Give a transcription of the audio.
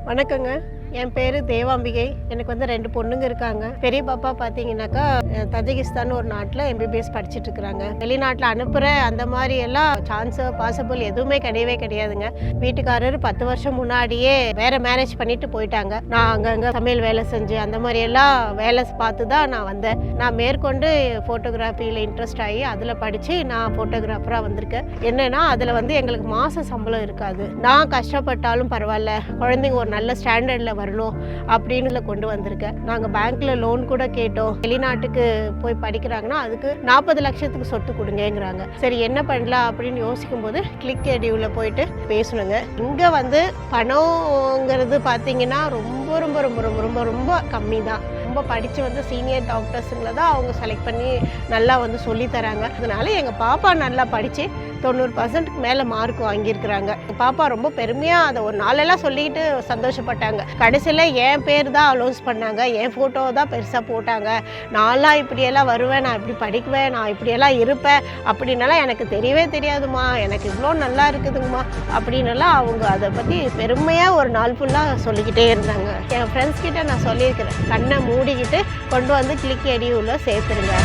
வணக்கங்க. என் பேர் தேவாம்பிகை. எனக்கு வந்து 2 பொண்ணுங்க இருக்காங்க. பெரிய பாப்பா பார்த்தீங்கன்னாக்கா தஜிகிஸ்தான் ஒரு நாட்டில் எம்பிபிஎஸ் படிச்சுட்டு இருக்கிறாங்க. வெளிநாட்டில் அனுப்புகிற அந்த மாதிரி எல்லாம் சான்ஸு பாசிபிள் எதுவுமே கிடையவே கிடையாதுங்க. வீட்டுக்காரர் 10 வருஷம் முன்னாடியே வேற மேரேஜ் பண்ணிட்டு போயிட்டாங்க. நான் அங்கங்கே சமையல் வேலை செஞ்சு அந்த மாதிரி எல்லாம் வேலை பார்த்து தான் நான் வந்தேன். நான் மேற்கொண்டு ஃபோட்டோகிராஃபியில் இன்ட்ரெஸ்ட் ஆகி அதில் படித்து நான் ஃபோட்டோகிராஃபராக வந்திருக்கேன். என்னென்னா அதில் வந்து எங்களுக்கு மாத சம்பளம் இருக்காது. நான் கஷ்டப்பட்டாலும் பரவாயில்ல, குழந்தைங்க ஒரு நல்ல ஸ்டாண்டர்டில் வரணும் அப்படின்னு கொண்டு வந்திருக்கேன். நாங்கள் பேங்க்ல லோன் கூட கேட்டோம். வெளிநாட்டுக்கு போய் படிக்கிறாங்கன்னா அதுக்கு 40 லட்சத்துக்கு சொத்து கொடுங்கிறாங்க. சரி என்ன பண்ணலாம் அப்படின்னு யோசிக்கும் போது கிளிக் எடியூவில் போயிட்டு பேசணுங்க. இங்கே வந்து பணங்கிறது பார்த்தீங்கன்னா ரொம்ப ரொம்ப ரொம்ப ரொம்ப ரொம்ப ரொம்ப கம்மி தான். ரொம்ப படித்து வந்து சீனியர் டாக்டர்ஸுங்களை தான் அவங்க செலக்ட் பண்ணி நல்லா வந்து சொல்லித்தராங்க. அதனால எங்கள் பாப்பா நல்லா படித்து 90% மேலே மார்க் வாங்கியிருக்கிறாங்க. பாப்பா ரொம்ப பெருமையாக அதை ஒரு நாளெல்லாம் சொல்லிக்கிட்டு சந்தோஷப்பட்டாங்க. கடைசியில் என் பேர் தான் அலௌன்ஸ் பண்ணாங்க, என் ஃபோட்டோவை தான் பெருசாக போட்டாங்க. நான்லாம் இப்படியெல்லாம் வருவேன், நான் இப்படி படிக்குவேன், நான் இப்படியெல்லாம் இருப்பேன் அப்படின்னலாம் எனக்கு தெரியவே தெரியாதுமா, எனக்கு இவ்வளோ நல்லா இருக்குதுங்கம்மா அப்படின்னலாம் அவங்க அதை பற்றி பெருமையாக ஒரு நாள் ஃபுல்லாக சொல்லிக்கிட்டே இருந்தாங்க. என் ஃப்ரெண்ட்ஸ் கிட்ட நான் சொல்லியிருக்கிறேன், கண்ணை மூடிக்கிட்டு கொண்டு வந்து கிளிக் எடியூவில் சேர்த்துருங்க.